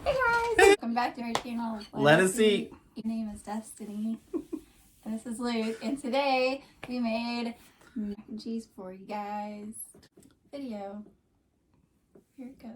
Hey guys! Welcome back to our channel. LettuceEat. My name is Destiny. And this is Luke. And today we made mac and cheese for you guys. Video. Here it goes.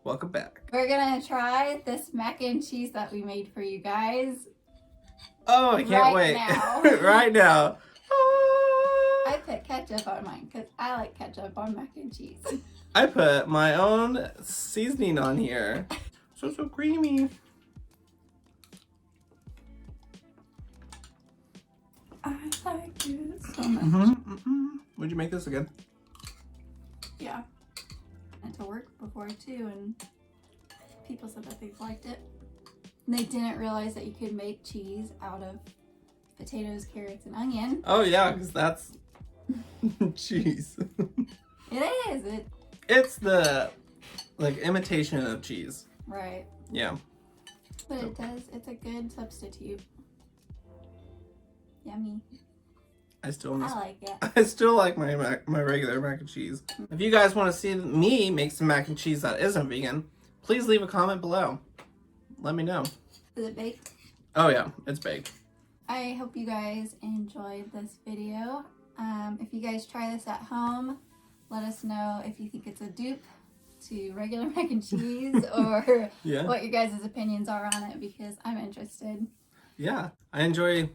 Welcome back. We're gonna try this mac and cheese that we made for you guys. Oh, I can't wait. Now. Right now. I put ketchup on mine because I like ketchup on mac and cheese. I put my own seasoning on here. So creamy. I like it so much. Would you make this again? Yeah. And to work before too, and people said that they liked it. And they didn't realize that you could make cheese out of potatoes, carrots, and onion. Oh yeah, because that's cheese. It is. It's the imitation of cheese. Right. Yeah. But it's a good substitute. Yummy. I like it. I still like my regular mac and cheese. If you guys want to see me make some mac and cheese that isn't vegan, please leave a comment below. Let me know. Is it baked? Oh yeah, it's baked. I hope you guys enjoyed this video. If you guys try this at home, let us know if you think it's a dupe to regular mac and cheese or Yeah. what your guys' opinions are on it, because I'm interested. Yeah, I enjoy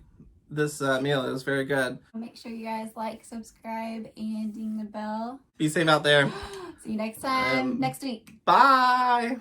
this meal. It was very good. Make sure you guys like, subscribe, and ding the bell. Be safe out there. See you next time, next week. Bye.